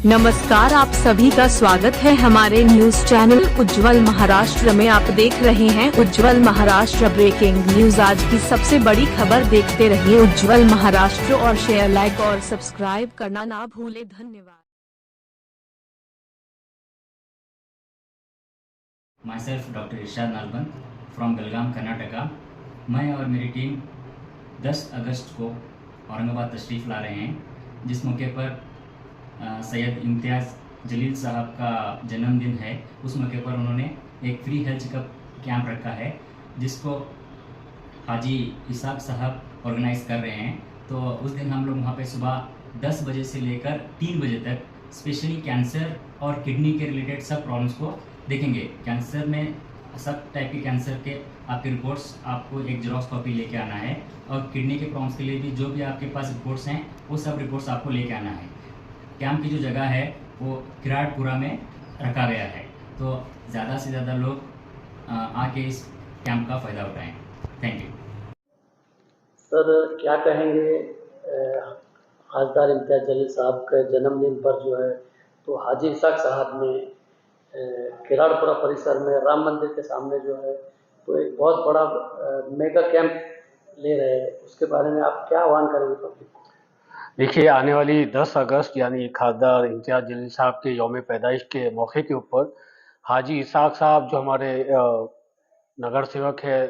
नमस्कार, आप सभी का स्वागत है हमारे न्यूज चैनल उज्जवल महाराष्ट्र में। आप देख रहे हैं उज्जवल महाराष्ट्र ब्रेकिंग न्यूज। आज की सबसे बड़ी खबर देखते रहिए उज्जवल महाराष्ट्र और शेयर, लाइक और सब्सक्राइब करना ना भूले। धन्यवाद। Myself Dr. Irshad Nalband from बेलगाम कर्नाटका। मैं और मेरी टीम 10 अगस्त को औरंगाबाद तशरीफ़ ला रहे हैं, जिस मौके पर सैयद इम्तियाज़ जलील साहब का जन्मदिन है। उस मौके पर उन्होंने एक फ्री हेल्थ चेकअप कैंप रखा है, जिसको हाजी इसाक साहब ऑर्गेनाइज़ कर रहे हैं। तो उस दिन हम लोग वहाँ पे सुबह 10 बजे से लेकर 3 बजे तक स्पेशली कैंसर और किडनी के रिलेटेड सब प्रॉब्लम्स को देखेंगे। कैंसर में सब टाइप के कैंसर के आपके रिपोर्ट्स आपको एक जेरॉक्स कॉपी लेके आना है, और किडनी के प्रॉब्लम्स के लिए भी जो भी आपके पास रिपोर्ट्स हैं वो सब रिपोर्ट्स आपको लेके आना है। कैंप की जो जगह है वो किराड़पुरा में रखा गया है, तो ज़्यादा से ज़्यादा लोग आके इस कैंप का फ़ायदा उठाएं। Thank you sir. क्या कहेंगे खासदार इम्तियाज़ जलील साहब के जन्मदिन पर जो है तो हाजी इसाक साहब ने किराड़पुरा परिसर में राम मंदिर के सामने जो है तो एक बहुत बड़ा मेगा कैंप ले रहे हैं, उसके बारे में आप क्या आह्वान करेंगे पब्लिक को? देखिए, आने वाली 10 अगस्त यानी खासदार इम्तियाज़ जलील साहब के यौम पैदाइश के मौके के ऊपर हाजी इसाक साहब जो हमारे नगर सेवक है,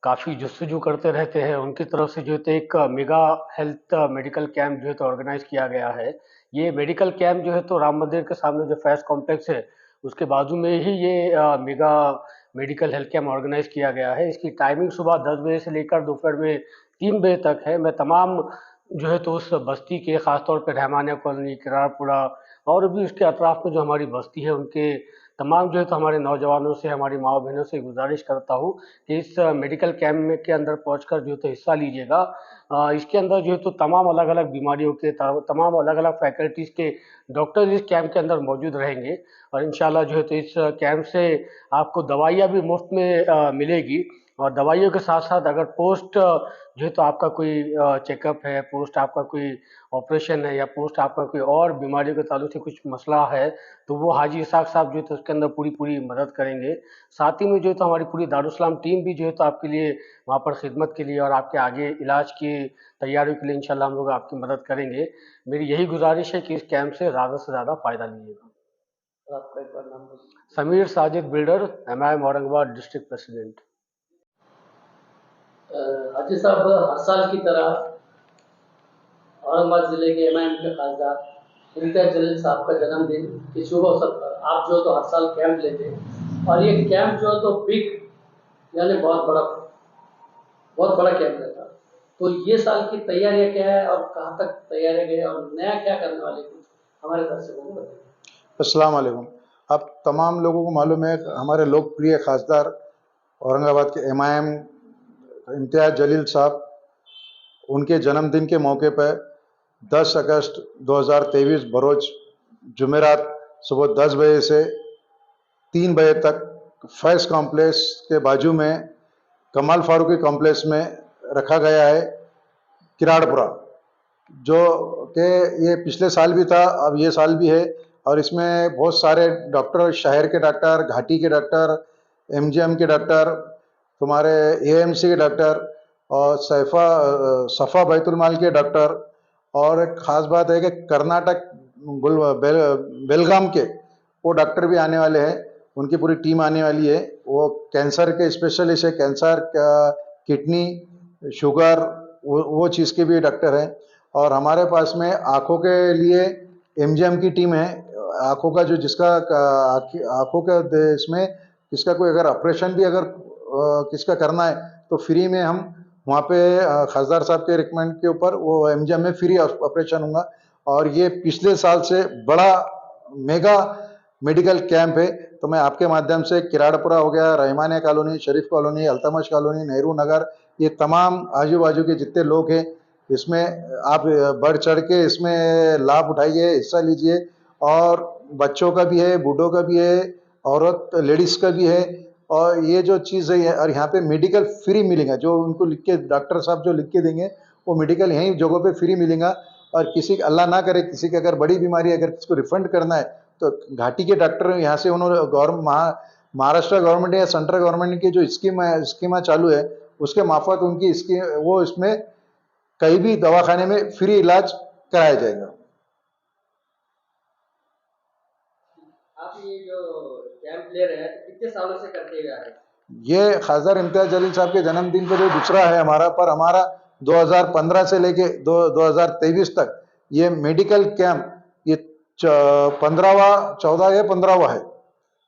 काफ़ी जस्तजू करते रहते हैं, उनकी तरफ से जो है तो एक मेगा हेल्थ मेडिकल कैंप जो है तो ऑर्गेनाइज किया गया है। ये मेडिकल कैंप जो है तो राम मंदिर के सामने जो फैज़ कॉम्प्लेक्स है उसके बाजू में ही ये mega medical health camp organise किया गया है। इसकी टाइमिंग सुबह 10 बजे से लेकर दोपहर में 3 बजे तक है। मैं तमाम जो है तो उस बस्ती के ख़ासतौर पे रहमानिया कॉलोनी, किराड़पुरा और भी उसके अतराफ़ में जो हमारी बस्ती है उनके तमाम जो है तो हमारे नौजवानों से, हमारी माँ बहनों से गुजारिश करता हूँ कि इस मेडिकल कैंप में के अंदर पहुंचकर जो है तो हिस्सा लीजिएगा। इसके अंदर जो है तो तमाम अलग-अलग बीमारियों के तमाम अलग-अलग फैकल्टीज़ के डॉक्टर इस कैंप के अंदर मौजूद रहेंगे, और इंशाल्लाह जो है तो इस कैंप से आपको दवाइयाँ भी मुफ्त में मिलेगी। और दवाइयों के साथ-साथ अगर पोस्ट जो है तो आपका कोई चेकअप है, पोस्ट आपका कोई ऑपरेशन है या पोस्ट आपका कोई और बीमारियों के ताल्लुक से कुछ मसला है, तो वो हाजी इसाक साहब जो है तो उसके अंदर पूरी मदद करेंगे। साथ ही में जो है तो हमारी पूरी दारुल-इस्लाम टीम भी जो है तो आपके लिए वहाँ पर खिदमत के लिए और आपके आगे इलाज की तैयारियों के लिए इंशाल्लाह हम लोग आपकी मदद करेंगे। मेरी यही गुजारिश है कि इस कैंप से ज़्यादा फ़ायदा लीजिएगा। आपका एक बार नाम बोलिए। Sameer Sajid builder, MIM Aurangabad district president. हाजी साहब, हर साल की तरह औरंगाबाद जिले के MIM के खासदार इम्तियाज़ जलील साहब का जन्मदिन के शुभ अवसर पर आप जो तो हर साल कैंप लेते हैं, और ये कैंप जो तो बिग यानी बहुत बड़ा कैंप रहता है। तो ये साल की तैयारियां क्या है और कहाँ तक तैयारियां गए और नया क्या करने वाले, कुछ हमारे दर्शकों को बताइए। अस्सलाम वालेकुम। आप तमाम लोगों को मालूम है हमारे लोकप्रिय खासदार औरंगाबाद के MIM इम्तियाज़ जलील साहब, उनके जन्मदिन के मौके पर 10 अगस्त 2023 बरोज जुमेरात सुबह 10 बजे से 3 बजे तक फैज़ कॉम्प्लेक्स के बाजू में कमाल फारूकी कॉम्प्लेक्स में रखा गया है किराड़पुरा, जो कि ये पिछले साल भी था, अब ये साल भी है। और इसमें बहुत सारे डॉक्टर, शहर के डॉक्टर, घाटी के डॉक्टर, MGM के डॉक्टर, तुम्हारे AMC के डॉक्टर और सफ़ा बैतुलमाल के डॉक्टर, और एक ख़ास बात है कि कर्नाटक बेलगाम के वो डॉक्टर भी आने वाले हैं, उनकी पूरी टीम आने वाली है। वो कैंसर के स्पेशलिस्ट है, कैंसर, किडनी, शुगर, वो चीज़ के भी डॉक्टर हैं। और हमारे पास में आँखों के लिए MGM की टीम है। आँखों का जो जिसका आँखों के इसमें किसका कोई अगर ऑपरेशन भी अगर किसका करना है तो फ्री में हम वहाँ पे खासदार साहब के रिकमेंड के ऊपर वो MGM में फ्री ऑपरेशन होगा। और ये पिछले साल से बड़ा मेगा मेडिकल कैंप है। तो मैं आपके माध्यम से किराड़पुरा हो गया, रहमानिया कॉलोनी, शरीफ कॉलोनी, अल्तमश कॉलोनी, नेहरू नगर, ये तमाम आजू बाजू के जितने लोग हैं इसमें आप बढ़ चढ़ के इसमें लाभ उठाइए, हिस्सा लीजिए। और बच्चों का भी है, बूढ़ों का भी है, औरत लेडीज़ का भी है। और ये जो चीज़ है, और यहाँ पे मेडिकल फ्री मिलेगा, जो उनको लिख के डॉक्टर साहब जो लिख के देंगे वो मेडिकल यहीं जगहों पे फ्री मिलेगा। और किसी अल्लाह ना करे किसी की अगर बड़ी बीमारी है, अगर किसी को रिफंड करना है तो घाटी के डॉक्टर यहाँ से उन्होंने महाराष्ट्र गवर्नमेंट या सेंट्रल गवर्नमेंट की जो स्कीमा चालू है उसके मार्फत उनकी स्कीम वो इसमें कहीं भी दवाखाने में फ्री इलाज कराया जाएगा। आप ये जो कैंप ले रहे हैं तो कितने सालों से करते हुए आ रहे हैं? ये खासदार इम्तियाज जलील साहब के जन्मदिन पे जो दूसरा है हमारा, पर हमारा 2015 से लेके 2023 तक ये मेडिकल कैंप ये 14वां या 15वां है।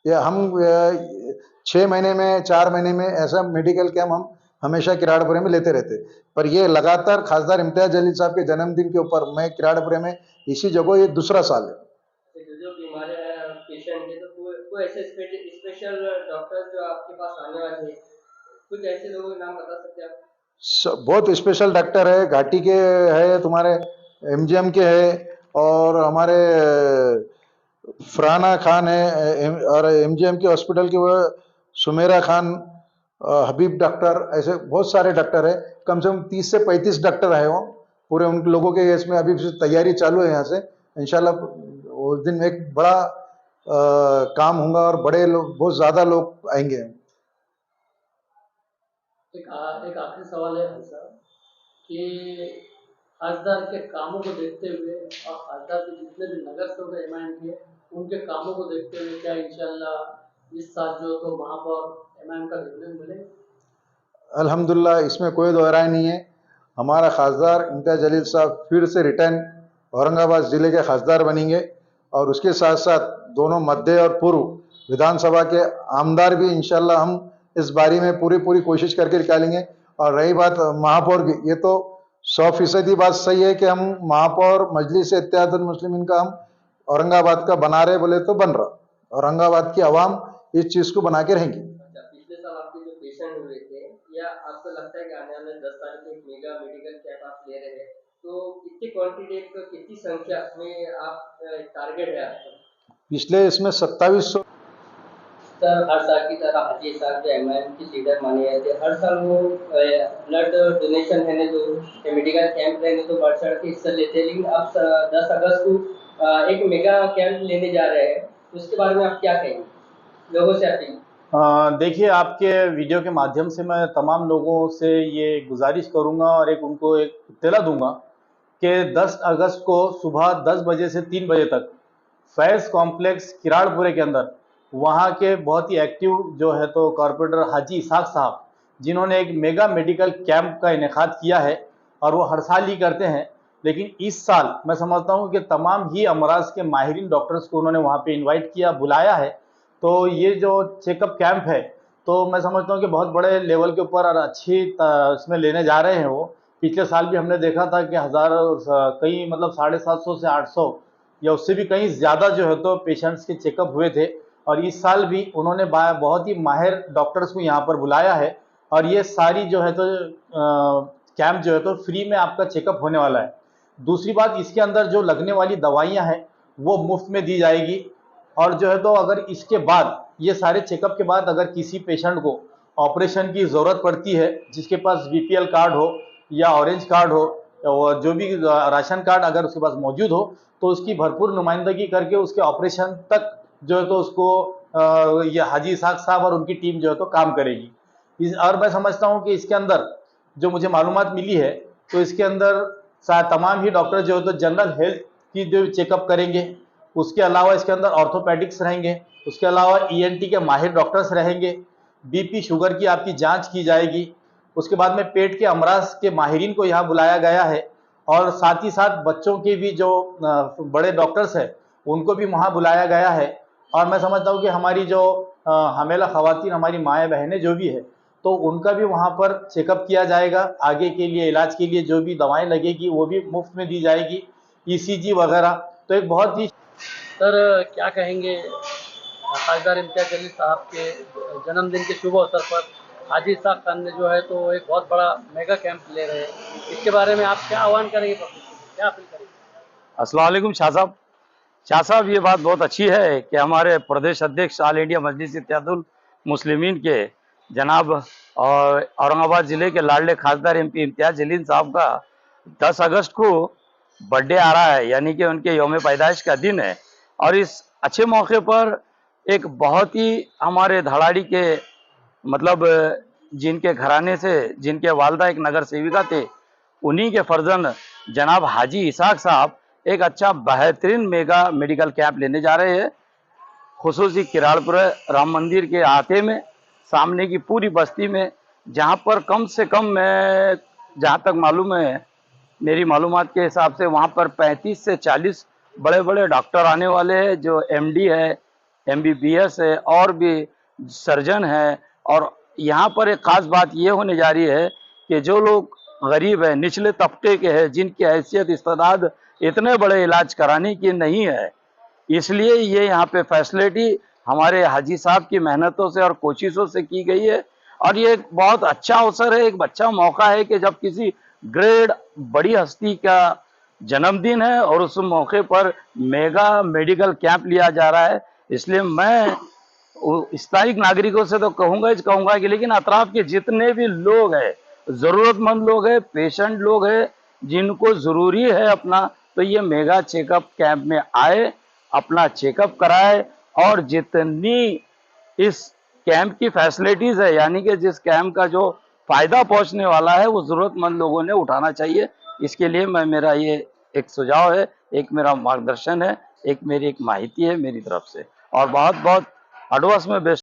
ये हम 6 महीने में 4 महीने में ऐसा मेडिकल कैंप हम हमेशा किराड़पुरे में लेते रहते, पर ये लगातार खासदार इम्तियाज जलील साहब के जन्मदिन के ऊपर मैं किराड़पुरे में इसी जगह ये दूसरा साल है। जो बीमारी पेशेंट है तो कोई ऐसे स्पेशल डॉक्टर जो आपके पास आने वाले हैं, कुछ ऐसे लोगों के नाम बता सकते हैं आप? बहुत स्पेशल डॉक्टर है, घाटी के है, तुम्हारे एमजीएम के है, और हमारे फरहाना खान है, और एमजीएम के हॉस्पिटल के वो सुमेरा खान, हबीब डॉक्टर, ऐसे बहुत सारे डॉक्टर है। कम से कम 30 से 35 डॉक्टर है वो पूरे उन लोगों के। इसमें अभी तैयारी चालू है यहाँ से, इंशाल्लाह उस दिन एक बड़ा काम होगा और बड़े लोग, बहुत ज्यादा लोग आएंगे। एक आखिरी सवाल है भाई साहब कि खासदार के कामों को देखते हुए और खासदार के जितने भी नगर सेवक एमआईएम के उनके कामों को देखते हुए क्या इंशाल्लाह इस साल जो तो महापौर एमआईएम का देखने को मिलेगा? अल्हम्दुलिल्लाह, इसमें कोई दो राय नहीं है। हमारा खासदार इम्तियाज जलील साहब फिर से रिटर्न औरंगाबाद जिले के खासदार बनेंगे, और उसके साथ साथ दोनों मध्य और पूर्व विधानसभा के आमदार भी इंशाल्लाह हम इस बारी में पूरी कोशिश करके निकालेंगे। और रही बात महापौर की, ये तो 100% बात सही है कि हम महापौर मजलिस इत्तेहादुल मुस्लिमीन का हम औरंगाबाद का बना रहे बोले तो बन रहा, औरंगाबाद की आवाम इस चीज को बना के रहेंगी। पिछले साल आपके जो पेशेंट हुए थे, या आपको लगता है कि आने वाले 10 साल के एक मेगा मेडिकल कैंप आप ले रहे हैं, तो कितनी क्वांटिटी कितनी संख्या में आप टारगेट है आपका? पिछले इसमें 2700 सर, हर साल की तरह हाजी साहब जो एमआईएम के लीडर माने जाते हैं, हर साल वो ब्लड डोनेशन है तो मेडिकल कैंप रहने तो बढ़ चढ़ के हिस्सा लेते हैं, लेकिन अब 10 अगस्त को एक मेगा कैंप लेने जा रहे हैं, उसके बारे में आप क्या कहेंगे लोगों से अपील? देखिए, आपके वीडियो के माध्यम से मैं तमाम लोगों से ये गुजारिश करूंगा और उनको एक इत्तला दूंगा कि 10 अगस्त को सुबह 10 बजे से 3 बजे तक फैज़ कॉम्प्लेक्स किराड़पुरे के अंदर वहाँ के बहुत ही एक्टिव जो है तो कॉर्पोरेटर हाजी इसाक साहब, जिन्होंने एक मेगा मेडिकल कैंप का इनेकाद किया है और वो हर साल ही करते हैं, लेकिन इस साल मैं समझता हूँ कि तमाम ही अमराज के माहिरीन डॉक्टर्स को उन्होंने वहाँ पे इनवाइट किया, बुलाया है। तो ये जो चेकअप कैंप है तो मैं समझता हूँ कि बहुत बड़े लेवल के ऊपर और अच्छी इसमें लेने जा रहे हैं वो। पिछले साल भी हमने देखा था कि कई मतलब 750 से 800 या उससे भी कहीं ज़्यादा जो है तो पेशेंट्स के चेकअप हुए थे, और इस साल भी उन्होंने बहुत ही माहिर डॉक्टर्स को यहाँ पर बुलाया है, और ये सारी जो है तो कैंप जो है तो फ्री में आपका चेकअप होने वाला है। दूसरी बात, इसके अंदर जो लगने वाली दवाइयाँ हैं वो मुफ्त में दी जाएगी, और जो है तो अगर इसके बाद ये सारे चेकअप के बाद अगर किसी पेशेंट को ऑपरेशन की ज़रूरत पड़ती है, जिसके पास बीपीएल कार्ड हो या ऑरेंज कार्ड हो और जो भी राशन कार्ड अगर उसके पास मौजूद हो, तो उसकी भरपूर नुमाइंदगी करके उसके ऑपरेशन तक जो है तो उसको ये हाजी इसाक साहब और उनकी टीम जो है तो काम करेगी। और मैं समझता हूँ कि इसके अंदर जो मुझे मालूमात मिली है तो इसके अंदर तमाम ही डॉक्टर जो है तो जनरल हेल्थ की जो चेकअप करेंगे, उसके अलावा इसके अंदर ऑर्थोपेडिक्स रहेंगे, उसके अलावा ईएनटी के माहिर डॉक्टर्स रहेंगे, बीपी शुगर की आपकी जांच की जाएगी, उसके बाद में पेट के अमराज के माहिरीन को यहाँ बुलाया गया है, और साथ ही साथ बच्चों के भी जो बड़े डॉक्टर्स हैं उनको भी वहाँ बुलाया गया है। और मैं समझता हूँ कि हमारी जो हमेला ख़वातीन, हमारी माएँ बहनें जो भी है, तो उनका भी वहाँ पर चेकअप किया जाएगा। आगे के लिए इलाज के लिए जो भी दवाएं लगेगी वो भी मुफ्त में दी जाएगी, ईसीजी वगैरह। तो एक बहुत ही सर क्या कहेंगे खासदार इम्तियाज जलील साहब के जन्मदिन के शुभ अवसर पर हाजी इसाक खान ने जो है तो एक बहुत बड़ा मेगा कैंप ले रहे हैं, इसके बारे में आप क्या आह्वान करेंगे, क्या अपील करेंगे? अस्सलाम वालेकुम शाह साहब। शाह साहब, ये बात बहुत अच्छी है कि हमारे प्रदेश अध्यक्ष ऑल इंडिया मजलिस इत्तेहादुल मुस्लिमीन के जनाब और औरंगाबाद ज़िले के लाडले खासदार एमपी इम्तियाज जलील साहब का 10 अगस्त को बर्थडे आ रहा है, यानी कि उनके यौम पैदाइश का दिन है। और इस अच्छे मौके पर एक बहुत ही हमारे धड़ाड़ी के मतलब जिनके घराने से, जिनके वालदा एक नगर सेविका थे, उन्हीं के फर्जंद जनाब हाजी इसाक साहब एक अच्छा बेहतरीन मेगा मेडिकल कैंप लेने जा रहे हैं, खुसूसी किराड़पुर राम मंदिर के आते में, सामने की पूरी बस्ती में, जहां पर कम से कम मैं जहां तक मालूम है, मेरी मालूमात के हिसाब से वहां पर 35 से 40 बड़े बड़े डॉक्टर आने वाले हैं, जो एमडी है, एमबीबीएस है और भी सर्जन है। और यहाँ पर एक खास बात ये होने जा रही है कि जो लोग गरीब है, निचले तबके के हैं, जिनकी हैसियत इस्तेदाद इतने बड़े इलाज कराने की नहीं है, इसलिए ये यहाँ पे फैसिलिटी हमारे हाजी साहब की मेहनतों से और कोशिशों से की गई है। और ये एक बहुत अच्छा अवसर है, एक अच्छा मौका है कि जब किसी ग्रेड बड़ी हस्ती का जन्मदिन है और उस मौके पर मेगा मेडिकल कैंप लिया जा रहा है। इसलिए मैं स्थायी नागरिकों से तो कहूंगा कि लेकिन अतराफ के जितने भी लोग हैं, जरूरतमंद लोग हैं, पेशेंट लोग हैं, जिनको जरूरी है अपना, तो ये मेगा चेकअप कैंप में आए, अपना चेकअप कराए। और जितनी इस कैंप की फैसिलिटीज है, यानी कि जिस कैंप का जो फायदा पहुंचने वाला है, वो जरूरतमंद लोगों ने उठाना चाहिए। इसके लिए मेरा ये एक सुझाव है, एक मेरा मार्गदर्शन है, एक मेरी एक माहिती है मेरी तरफ से। और बहुत बहुत एडवांस में बेस्ट